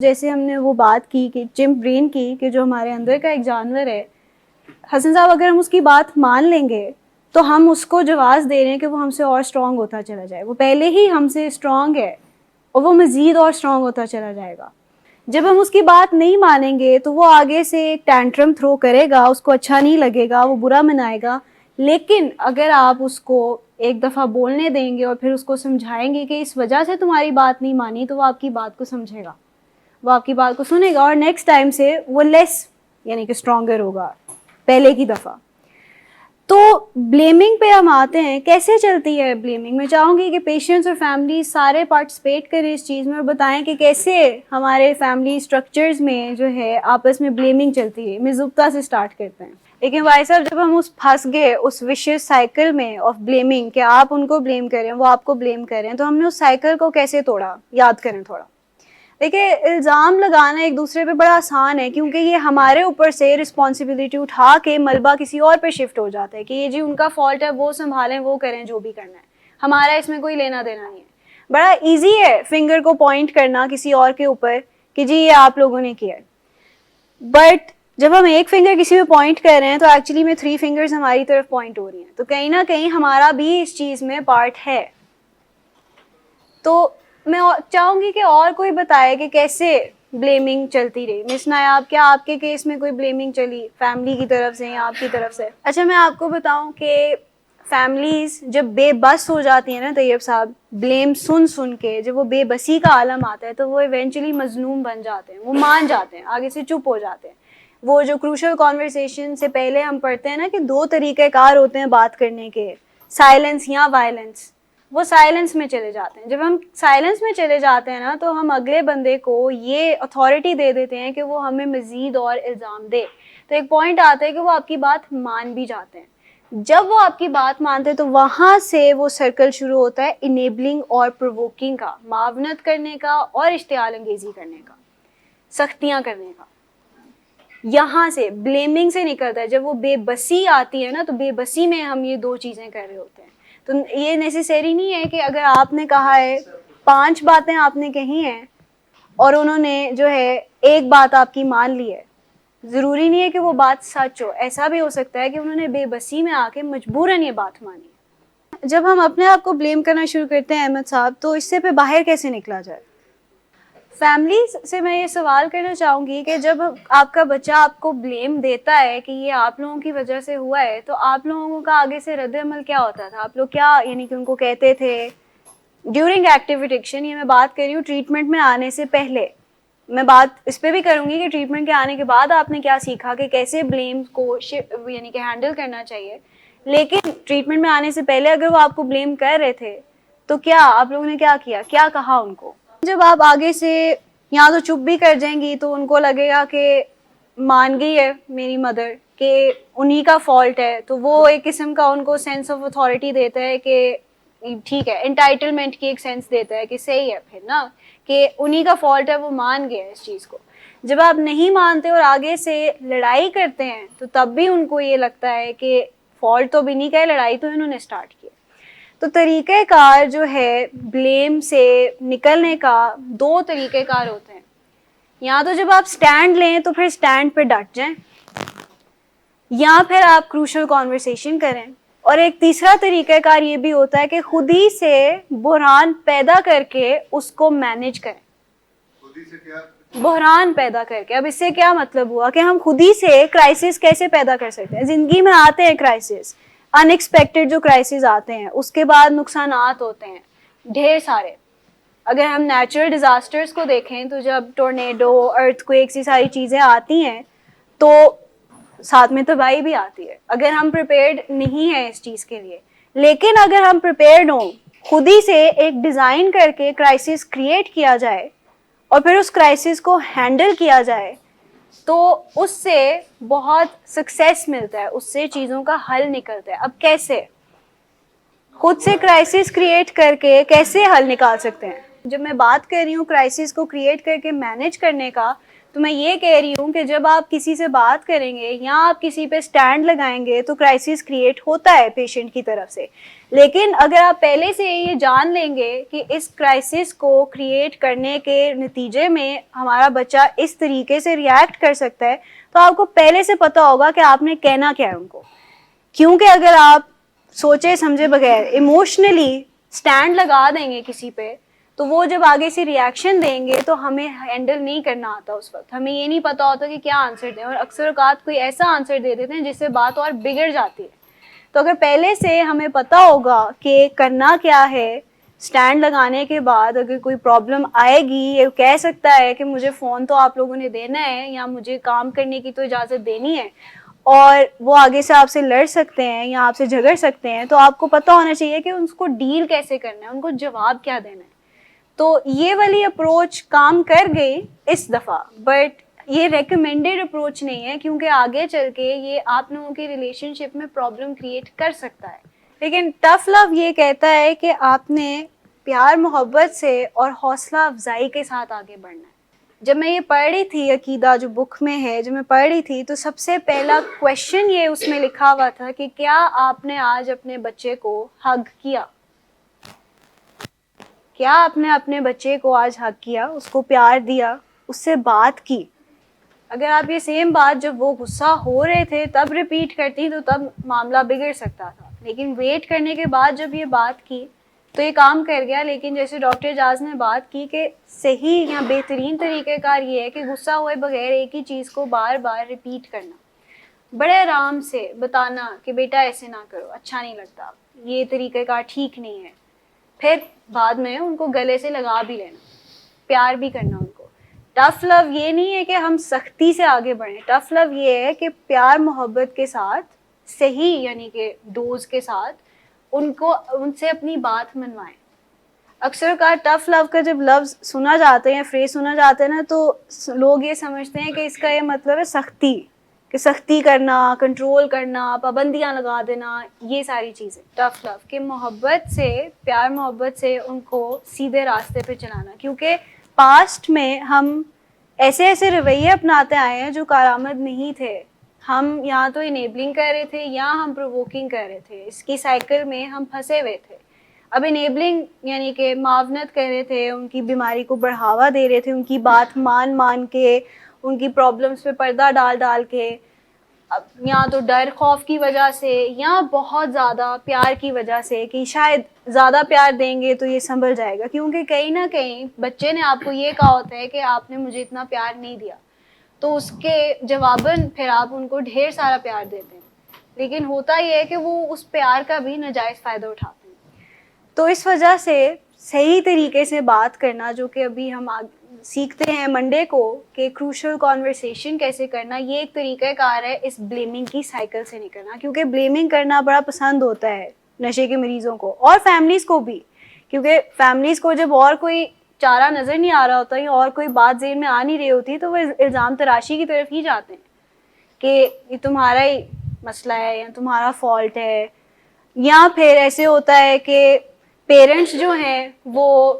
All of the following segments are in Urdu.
جیسے ہم نے وہ بات کی کہ چمپ برین کی کہ جو ہمارے اندر کا ایک جانور ہے، حسن صاحب اگر ہم اس کی بات مان لیں گے تو ہم اس کو جواز دے رہے ہیں کہ وہ ہم سے اور اسٹرانگ ہوتا چلا جائے. وہ پہلے ہی ہم سے اسٹرانگ ہے اور وہ مزید اور اسٹرانگ ہوتا چلا جائے گا. جب ہم اس کی بات نہیں مانیں گے تو وہ آگے سے ایک ٹینٹرم تھرو کرے گا، اس کو اچھا نہیں لگے گا، وہ برا منائے گا. لیکن اگر آپ اس کو ایک دفعہ بولنے دیں گے اور پھر اس کو سمجھائیں گے کہ اس وجہ سے تمہاری بات نہیں مانی، تو وہ آپ کی بات کو سمجھے گا، وہ آپ کی بات کو سنے گا اور نیکسٹ ٹائم سے وہ لیس یعنی کہ اسٹرانگر ہوگا پہلے کی دفعہ. تو بلیمنگ پہ ہم آتے ہیں. کیسے چلتی ہے بلیمنگ؟ میں چاہوں گی کہ پیشنٹس اور فیملی سارے پارٹیسپیٹ کریں اس چیز میں اور بتائیں کہ کیسے ہمارے فیملی اسٹرکچرز میں جو ہے آپس میں بلیمنگ چلتی ہے. مزبطہ سے سٹارٹ کرتے ہیں. لیکن بھائی صاحب جب ہم اس پھنس گئے اس وشیس سائیکل میں آف بلیمنگ کہ آپ ان کو بلیم کریں وہ آپ کو بلیم کریں، تو ہم نے اس سائیکل کو کیسے توڑا؟ یاد کریں تھوڑا. دیکھیں، الزام لگانا ایک دوسرے پہ بڑا آسان ہے کیونکہ یہ ہمارے اوپر سے رسپانسبلٹی اٹھا کے ملبہ کسی اور پہ شفٹ ہو جاتا ہے کہ یہ جی ان کا فالٹ ہے، وہ سنبھالیں، وہ کریں جو بھی کرنا ہے، ہمارا اس میں کوئی لینا دینا نہیں ہے. بڑا ایزی ہے فنگر کو پوائنٹ کرنا کسی اور کے اوپر کہ جی یہ آپ لوگوں نے کیا ہے. بٹ جب ہم ایک فنگر کسی پہ پوائنٹ کر رہے ہیں تو ایکچولی میں 3 فنگرز ہماری طرف پوائنٹ ہو رہی ہیں، تو کہیں نہ کہیں ہمارا بھی اس چیز میں پارٹ ہے. تو میں چاہوں گی کہ اور کوئی بتائے کہ کیسے بلیمنگ چلتی رہی. مس نایاب، کیا آپ کے کیس میں کوئی بلیمنگ چلی فیملی کی طرف سے یا آپ کی طرف سے؟ اچھا، میں آپ کو بتاؤں کہ فیملیز جب بے بس ہو جاتی ہیں نا طیب صاحب، بلیم سن سن کے جب وہ بے بسی کا عالم آتا ہے تو وہ ایونچولی مظلوم بن جاتے ہیں، وہ مان جاتے ہیں، آگے سے چپ ہو جاتے ہیں. وہ جو کروشل کانورسیشن سے پہلے ہم پڑھتے ہیں نا کہ 2 طریقہ کار ہوتے ہیں بات کرنے کے، سائلنس یا وائلنس، وہ سائلنس میں چلے جاتے ہیں. جب ہم سائلنس میں چلے جاتے ہیں نا تو ہم اگلے بندے کو یہ اتھارٹی دے دیتے ہیں کہ وہ ہمیں مزید اور الزام دے. تو ایک پوائنٹ آتا ہے کہ وہ آپ کی بات مان بھی جاتے ہیں. جب وہ آپ کی بات مانتے ہیں تو وہاں سے وہ سرکل شروع ہوتا ہے انیبلنگ اور پرووکنگ کا، معاونت کرنے کا اور اشتعال انگیزی کرنے کا، سختیاں کرنے کا. یہاں سے بلیمنگ سے نکلتا ہے. جب وہ بے بسی آتی ہے نا تو بے بسی میں ہم یہ 2 چیزیں کر رہے ہوتے ہیں. تو یہ نیسیسری نہیں ہے کہ اگر آپ نے کہا ہے 5 باتیں آپ نے کہی ہیں اور انہوں نے جو ہے ایک بات آپ کی مان لی ہے، ضروری نہیں ہے کہ وہ بات سچ ہو. ایسا بھی ہو سکتا ہے کہ انہوں نے بے بسی میں آ کے مجبوراً یہ بات مانی. جب ہم اپنے آپ کو بلیم کرنا شروع کرتے ہیں احمد صاحب، تو اس سے پہ باہر کیسے نکلا جائے؟ فیملی سے میں یہ سوال کرنا چاہوں گی کہ جب آپ کا بچہ آپ کو بلیم دیتا ہے کہ یہ آپ لوگوں کی وجہ سے ہوا ہے، تو آپ لوگوں کا آگے سے رد عمل کیا ہوتا تھا؟ آپ لوگ کیا یعنی کہ ان کو کہتے تھے ڈیورنگ ایکٹیو ایڈکشن؟ یہ میں بات کر رہی ہوں ٹریٹمنٹ میں آنے سے پہلے. میں بات اس پہ بھی کروں گی کہ ٹریٹمنٹ کے آنے کے بعد آپ نے کیا سیکھا کہ کیسے بلیم کو یعنی کہ ہینڈل کرنا چاہیے. لیکن ٹریٹمنٹ میں آنے سے پہلے اگر وہ آپ کو بلیم کر رہے تھے تو کیا آپ لوگوں نے کیا کہا ان کو؟ جب آپ آگے سے یا تو چپ بھی کر جائیں گی تو ان کو لگے گا کہ مان گئی ہے میری مدر کہ انہی کا فالٹ ہے، تو وہ ایک قسم کا ان کو سینس آف اتھارٹی دیتا ہے کہ ٹھیک ہے، انٹائٹلمنٹ کی ایک سینس دیتا ہے کہ صحیح ہے پھر نا کہ انہی کا فالٹ ہے، وہ مان گئے اس چیز کو. جب آپ نہیں مانتے اور آگے سے لڑائی کرتے ہیں تو تب بھی ان کو یہ لگتا ہے کہ فالٹ تو بھی نہیں کہ لڑائی تو انہوں نے سٹارٹ کی. تو طریقہ کار جو ہے بلیم سے نکلنے کا 2 طریقہ کار ہوتے ہیں. یا تو جب آپ سٹینڈ لیں تو پھر سٹینڈ پہ ڈٹ جائیں، یا پھر آپ کروشل کانورسیشن کریں. اور ایک تیسرا طریقہ کار یہ بھی ہوتا ہے کہ خود ہی سے بحران پیدا کر کے اس کو مینیج کریں. بحران پیدا کر کے، اب اس سے کیا مطلب ہوا کہ ہم خود ہی سے کرائسس کیسے پیدا کر سکتے ہیں؟ زندگی میں آتے ہیں کرائسس، ان ایکسپیکٹڈ جو کرائسس آتے ہیں، اس کے بعد نقصانات ہوتے ہیں ڈھیر سارے. اگر ہم نیچرل ڈیزاسٹرز کو دیکھیں تو جب ٹورنیڈو، ارتھ کویکس، یہ ساری چیزیں آتی ہیں تو ساتھ میں تباہی بھی آتی ہے اگر ہم پریپیئرڈ نہیں ہیں اس چیز کے لیے. لیکن اگر ہم پریپیئرڈ ہوں، خود ہی سے ایک ڈیزائن کر کے کرائسس کریٹ کیا جائے اور پھر اس کرائسس کو ہینڈل کیا جائے تو اس سے بہت سکسیس ملتا ہے، اس سے چیزوں کا حل نکلتا ہے. اب کیسے؟ خود سے کرائسس کریٹ کر کے کیسے حل نکال سکتے ہیں؟ جب میں بات کر رہی ہوں کرائسس کو کریٹ کر کے مینیج کرنے کا تو میں یہ کہہ رہی ہوں کہ جب آپ کسی سے بات کریں گے یا آپ کسی پہ سٹینڈ لگائیں گے تو کرائسس کریٹ ہوتا ہے پیشنٹ کی طرف سے. لیکن اگر آپ پہلے سے یہ جان لیں گے کہ اس کرائسس کو کریٹ کرنے کے نتیجے میں ہمارا بچہ اس طریقے سے ریئیکٹ کر سکتا ہے, تو آپ کو پہلے سے پتا ہوگا کہ آپ نے کہنا کیا ہے ان کو. کیونکہ اگر آپ سوچے سمجھے بغیر ایموشنلی سٹینڈ لگا دیں گے کسی پہ, تو وہ جب آگے سے ریئیکشن دیں گے تو ہمیں ہینڈل نہیں کرنا آتا اس وقت, ہمیں یہ نہیں پتا ہوتا کہ کیا آنسر دیں, اور اکثر اوقات کوئی ایسا آنسر دے دیتے ہیں جس سے بات اور بگڑ جاتی ہے. تو اگر پہلے سے ہمیں پتا ہوگا کہ کرنا کیا ہے, سٹینڈ لگانے کے بعد اگر کوئی پرابلم آئے گی, یہ کہہ سکتا ہے کہ مجھے فون تو آپ لوگوں نے دینا ہے یا مجھے کام کرنے کی تو اجازت دینی ہے, اور وہ آگے سے آپ سے لڑ سکتے ہیں یا آپ سے جھگڑ سکتے ہیں, تو آپ کو پتا ہونا چاہیے کہ ان کو ڈیل کیسے کرنا ہے, ان کو جواب کیا دینا ہے. تو یہ والی اپروچ کام کر گئی اس دفعہ, بٹ یہ ریکمینڈیڈ اپروچ نہیں ہے کیونکہ آگے چل کے یہ آپ لوگوں کے ریلیشن شپ میں پرابلم کریٹ کر سکتا ہے. لیکن ٹف لو یہ کہتا ہے کہ آپ نے پیار محبت سے اور حوصلہ افزائی کے ساتھ آگے بڑھنا ہے. جب میں یہ پڑھ رہی تھی عقیدہ جو بک میں ہے, جب میں پڑھ رہی تھی تو سب سے پہلا کویشچن یہ اس میں لکھا ہوا تھا کہ کیا آپ نے آج اپنے بچے کو ہگ کیا, کیا آپ نے اپنے بچے کو آج ہگ کیا, اس کو پیار دیا, اس سے بات کی. اگر آپ یہ سیم بات جب وہ غصہ ہو رہے تھے تب ریپیٹ کرتی تو تب معاملہ بگڑ سکتا تھا, لیکن ویٹ کرنے کے بعد جب یہ بات کی تو یہ کام کر گیا. لیکن جیسے ڈاکٹر اعجاز نے بات کی کہ صحیح یا بہترین طریقہ کار یہ ہے کہ غصہ ہوئے بغیر ایک ہی چیز کو بار بار ریپیٹ کرنا, بڑے آرام سے بتانا کہ بیٹا ایسے نہ کرو, اچھا نہیں لگتا, یہ طریقہ کار ٹھیک نہیں ہے. پھر بعد میں ان کو گلے سے لگا بھی لینا, پیار بھی کرنا ان کو. ٹف لو یہ نہیں ہے کہ ہم سختی سے آگے بڑھیں, ٹف لو یہ ہے کہ پیار محبت کے ساتھ صحیح یعنی کہ ڈوز کے ساتھ ان سے اپنی بات منوائیں. اکثر کا ٹف لو کا جب لفظ سنا جاتے ہیں, فریز سنا جاتا ہے نا, تو لوگ یہ سمجھتے ہیں کہ اس کا یہ مطلب ہے سختی, کہ سختی کرنا, کنٹرول کرنا, پابندیاں لگا دینا, یہ ساری چیزیں. ٹف لو کہ محبت سے, پیار محبت سے ان کو سیدھے راستے پہ چلانا, کیونکہ پاسٹ میں ہم ایسے ایسے رویے اپناتے آئے ہیں جو کارآمد نہیں تھے. ہم یا تو انیبلنگ کر رہے تھے یا ہم پرووکنگ کر رہے تھے, اس کی سائیکل میں ہم پھنسے ہوئے تھے. اب انیبلنگ یعنی کہ معاونت کر رہے تھے, ان کی بیماری کو بڑھاوا دے رہے تھے, ان کی بات مان کے, ان کی پرابلمس پہ پردہ ڈال کے, یا تو ڈر خوف کی وجہ سے یا بہت زیادہ پیار کی وجہ سے کہ شاید زیادہ پیار دیں گے تو یہ سنبھل جائے گا. کیونکہ کہیں نہ کہیں بچے نے آپ کو یہ کہا ہوتا ہے کہ آپ نے مجھے اتنا پیار نہیں دیا, تو اس کے جواباً پھر آپ ان کو ڈھیر سارا پیار دیتے ہیں. لیکن ہوتا یہ ہے کہ وہ اس پیار کا بھی ناجائز فائدہ اٹھاتے ہیں. تو اس وجہ سے صحیح طریقے سے بات کرنا, جو کہ ابھی ہم سیکھتے ہیں منڈے کو کہ کروشل کانورسیشن کیسے کرنا, یہ ایک طریقہ کار ہے اس بلیمنگ کی سائیکل سے نکلنا. کیونکہ بلیمنگ کرنا بڑا پسند ہوتا ہے نشے کے مریضوں کو اور فیملیز کو بھی, کیونکہ فیملیز کو جب اور کوئی چارہ نظر نہیں آ رہا ہوتا یا اور کوئی بات ذہن میں آ نہیں رہی ہوتی تو وہ الزام تراشی کی طرف ہی جاتے ہیں کہ یہ تمہارا ہی مسئلہ ہے یا تمہارا فالٹ ہے. یا پھر ایسے ہوتا ہے کہ پیرنٹس جو ہیں وہ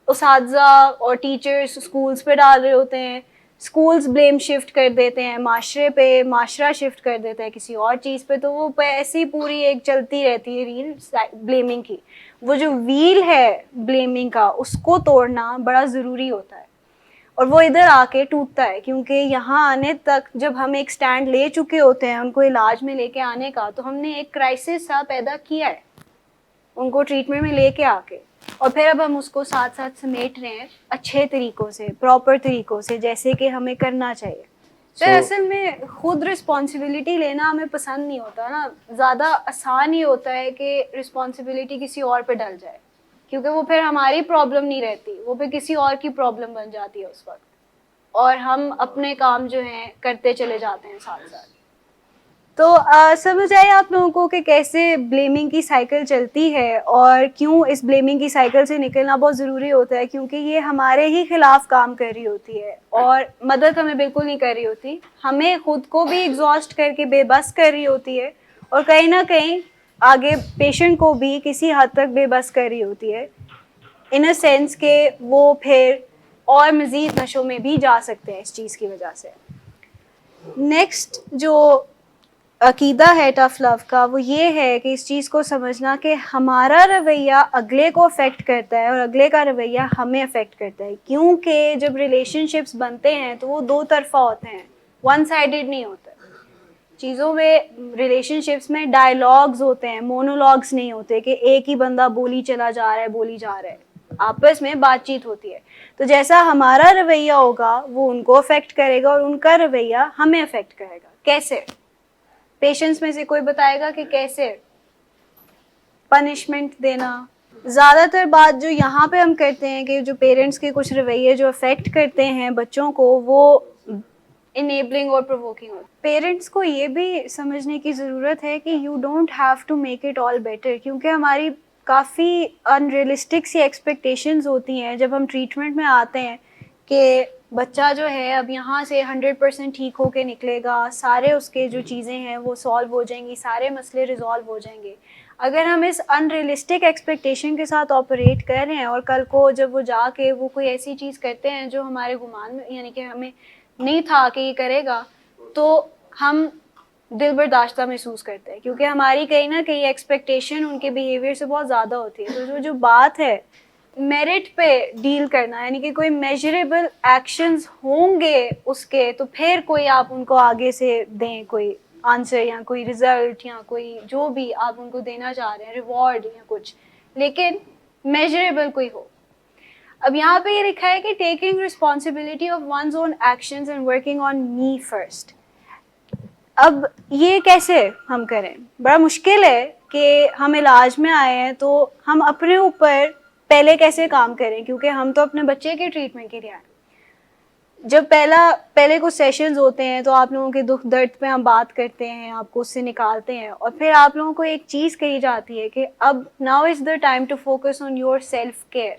اساتذہ اور ٹیچرز اسکولس پہ ڈال رہے ہوتے ہیں, اسکولس بلیم شفٹ کر دیتے ہیں معاشرے پہ, معاشرہ شفٹ کر دیتا ہے کسی اور چیز پہ, تو وہ ایسی پوری ایک چلتی رہتی ہے ریل بلیمنگ کی. وہ جو ویل ہے بلیمنگ کا اس کو توڑنا بڑا ضروری ہوتا ہے, اور وہ ادھر آ کے ٹوٹتا ہے. کیونکہ یہاں آنے تک جب ہم ایک سٹینڈ لے چکے ہوتے ہیں ان کو علاج میں لے کے آنے کا, تو ہم نے ایک کرائسس سا پیدا کیا ہے ان کو ٹریٹمنٹ میں لے کے آ کے, اور پھر اب ہم اس کو ساتھ ساتھ سمیٹ رہے ہیں اچھے طریقوں سے, پراپر طریقوں سے, جیسے کہ ہمیں کرنا چاہیے. تو اصل میں خود رسپانسبلٹی لینا ہمیں پسند نہیں ہوتا نا, زیادہ آسان ہی ہوتا ہے کہ رسپانسبلٹی کسی اور پہ ڈل جائے, کیونکہ وہ پھر ہماری پرابلم نہیں رہتی, وہ پھر کسی اور کی پرابلم بن جاتی ہے اس وقت, اور ہم اپنے کام جو ہیں کرتے چلے جاتے ہیں ساتھ ساتھ. تو سمجھ آئے آپ لوگوں کو کہ کیسے بلیمنگ کی سائیکل چلتی ہے اور کیوں اس بلیمنگ کی سائیکل سے نکلنا بہت ضروری ہوتا ہے, کیونکہ یہ ہمارے ہی خلاف کام کر رہی ہوتی ہے اور مدد ہمیں بالکل نہیں کر رہی ہوتی, ہمیں خود کو بھی ایگزاسٹ کر کے بے بس کر رہی ہوتی ہے, اور کہیں نہ کہیں آگے پیشنٹ کو بھی کسی حد تک بے بس کر رہی ہوتی ہے, ان اے سینس کہ وہ پھر اور مزید نشوں میں بھی جا سکتے ہیں اس چیز کی وجہ سے. نیکسٹ جو عقیدہ ہے ٹف لو کا وہ یہ ہے کہ اس چیز کو سمجھنا کہ ہمارا رویہ اگلے کو افیکٹ کرتا ہے اور اگلے کا رویہ ہمیں افیکٹ کرتا ہے. کیونکہ جب ریلیشن شپس بنتے ہیں تو وہ دو طرفہ ہوتے ہیں, ون سائیڈڈ نہیں ہوتے. چیزوں میں ریلیشن شپس میں ڈائلاگز ہوتے ہیں, مونولاگز نہیں ہوتے کہ ایک ہی بندہ بولی چلا جا رہا ہے بولی جا رہا ہے, آپس میں بات چیت ہوتی ہے. تو جیسا ہمارا رویہ ہوگا وہ ان کو افیکٹ کرے گا اور ان کا رویہ ہمیں افیکٹ کرے گا. کیسے؟ پیشنٹس میں سے کوئی بتائے گا کہ کیسے؟ پنشمنٹ دینا. زیادہ تر بات جو یہاں پہ ہم کرتے ہیں کہ جو پیرنٹس کے کچھ رویے جو افیکٹ کرتے ہیں بچوں کو, وہ انیبلنگ اور پرووکنگ ہوتا ہے. پیرنٹس کو یہ بھی سمجھنے کی ضرورت ہے کہ you don't have to make it all better, کیونکہ ہماری کافی ان ریئلسٹک سی ایکسپیکٹیشنز ہوتی ہیں جب ہم ٹریٹمنٹ میں آتے ہیں کہ بچہ جو ہے اب یہاں سے 100% ٹھیک ہو کے نکلے گا, سارے اس کے جو چیزیں ہیں وہ سالو ہو جائیں گی, سارے مسئلے ریزالو ہو جائیں گے. اگر ہم اس ان ریئلسٹک ایکسپیکٹیشن کے ساتھ آپریٹ کر رہے ہیں اور کل کو جب وہ جا کے وہ کوئی ایسی چیز کرتے ہیں جو ہمارے گمان میں یعنی کہ ہمیں نہیں تھا کہ یہ کرے گا, تو ہم دل برداشتہ محسوس کرتے ہیں کیونکہ ہماری کہیں نہ کہیں ایکسپیکٹیشن ان کے بیہیویئر سے بہت زیادہ ہوتی ہے. تو جو بات ہے میرٹ پہ ڈیل کرنا, یعنی کہ کوئی میجریبل ایکشنز ہوں گے اس کے, تو پھر کوئی آپ ان کو آگے سے دیں کوئی آنسر یا کوئی رزلٹ یا کوئی جو بھی آپ ان کو دینا چاہ رہے ہیں, ریوارڈ یا کچھ, لیکن میجریبل کوئی ہو. اب یہاں پہ یہ لکھا ہے کہ taking responsibility of one's own actions and working on me first. اب یہ کیسے ہم کریں؟ بڑا مشکل ہے کہ ہم علاج میں آئے ہیں تو ہم اپنے اوپر پہلے کیسے کام کریں, کیونکہ ہم تو اپنے بچے کے ٹریٹمنٹ کے لیے آئے. جب پہلے کچھ سیشنز ہوتے ہیں تو آپ لوگوں کے دکھ درد پہ ہم بات کرتے ہیں, آپ کو اس سے نکالتے ہیں, اور پھر آپ لوگوں کو ایک چیز کہی جاتی ہے کہ اب now is the time to focus on your self care.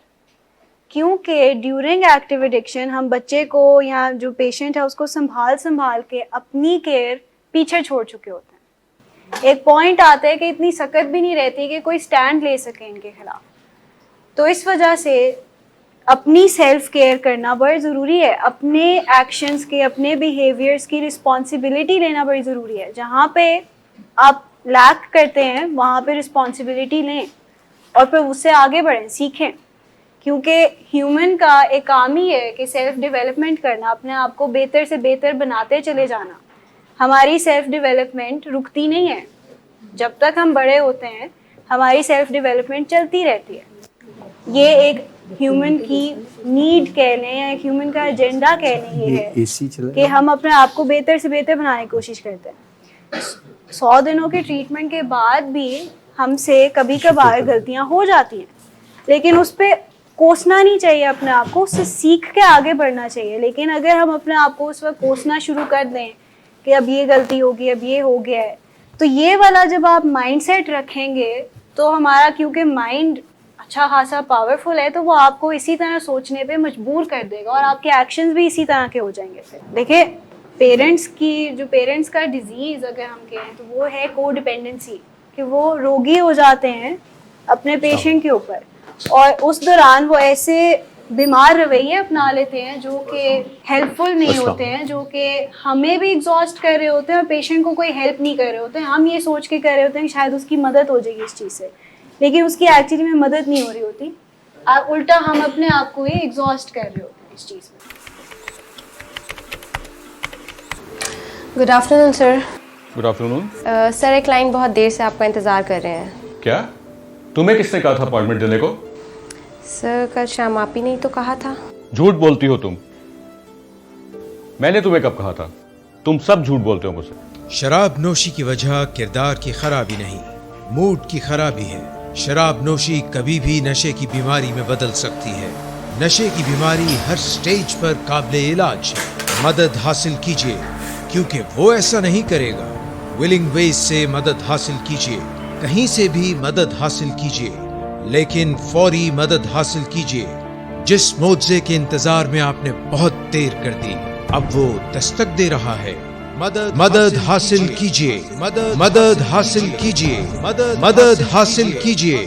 کیونکہ ڈیورنگ ایکٹیو ایڈکشن ہم بچے کو یا جو پیشنٹ ہے اس کو سنبھال کے اپنی کیئر پیچھے چھوڑ چکے ہوتے ہیں. ایک پوائنٹ آتا ہے کہ اتنی سکت بھی نہیں رہتی کہ کوئی سٹینڈ لے سکے ان کے خلاف. تو اس وجہ سے اپنی سیلف کیئر کرنا بڑی ضروری ہے, اپنے ایکشنز کے اپنے بیہیویئرس کی رسپانسبلٹی لینا بڑی ضروری ہے. جہاں پہ آپ لیک کرتے ہیں وہاں پہ رسپانسبلٹی لیں اور پھر اس سے آگے بڑھیں, سیکھیں. کیونکہ ہیومن کا ایک کام ہی ہے کہ سیلف ڈیولپمنٹ کرنا, اپنے آپ کو بہتر سے بہتر بناتے چلے جانا. ہماری سیلف ڈیولپمنٹ رکتی نہیں ہے, جب تک ہم بڑے ہوتے ہیں ہماری سیلف ڈیولپمنٹ چلتی رہتی ہے. یہ ایک ہیومن کی نیڈ کہہ لیں یا ایک ہیومن کا ایجنڈا کہہ لیں, یہ ہے کہ ہم اپنے آپ کو بہتر سے بہتر بنانے کی کوشش کرتے ہیں. 100 دنوں کے ٹریٹمنٹ کے بعد بھی ہم سے کبھی کبھار غلطیاں ہو جاتی ہیں, لیکن اس پہ کوسنا نہیں چاہیے اپنے آپ کو, اس سے سیکھ کے آگے بڑھنا چاہیے. لیکن اگر ہم اپنے آپ کو اس وقت کوسنا شروع کر دیں کہ اب یہ غلطی ہوگی, اب یہ ہو گیا ہے, تو یہ والا جب آپ مائنڈ سیٹ رکھیں گے تو ہمارا, کیونکہ مائنڈ اچھا خاصا پاورفل ہے, تو وہ آپ کو اسی طرح سوچنے پہ مجبور کر دے گا اور آپ کے ایکشنز بھی اسی طرح کے ہو جائیں گے. پھر دیکھیں پیرنٹس کا ڈیزیز اگر ہم کہیں تو وہ ہے کو ڈپینڈنسی, کہ وہ روگی ہو جاتے ہیں اپنے پیشنٹ کے اوپر, اور اس دوران وہ ایسے بیمار رویے اپنا لیتے ہیں جو کہ ہیلپ فل نہیں ہوتے ہیں, جو کہ ہمیں بھی ایگزاسٹ کر رہے ہوتے ہیں اور پیشنٹ کو کوئی ہیلپ نہیں کر رہے ہوتے ہیں. ہم یہ سوچ کے کر رہے ہوتے ہیں کہ شاید اس کی مدد ہو جائے گی اس چیز سے, لیکن اس کی ایکچولی میں مدد نہیں ہو رہی ہوتی, الٹا ہم اپنے آپ کو ہی ایگزاسٹ کر رہے ہوتے ہیں اس چیز میں. گڈ آفٹر نون سر. گڈ آفٹر نون. سر ایک کلائنٹ بہت دیر سے آپ کا انتظار کر رہے ہیں. کیا تمہیں کس نے کہا تھا اپائنٹمنٹ دینے کو؟ سر کل شام آپ ہی نے تو کہا تھا. جھوٹ بولتی ہو تم. میں نے تمہیں کب کہا تھا؟ تم سب جھوٹ بولتے ہو مجھ سے. شراب نوشی کی وجہ کردار کی خرابی نہیں, موڈ کی خرابی ہے. شراب نوشی کبھی بھی نشے کی بیماری میں بدل سکتی ہے. نشے کی بیماری ہر سٹیج پر قابل علاج ہے. مدد حاصل کیجیے, کیونکہ وہ ایسا نہیں کرے گا. ولنگ ویز سے مدد حاصل کیجیے, کہیں سے بھی مدد حاصل کیجیے, لیکن فوری مدد حاصل کیجیے. جس معجزے کے انتظار میں آپ نے بہت دیر کر دی, اب وہ دستک دے رہا ہے. مدد حاصل کیجیے, مدد حاصل کیجیے, مدد حاصل کیجیے.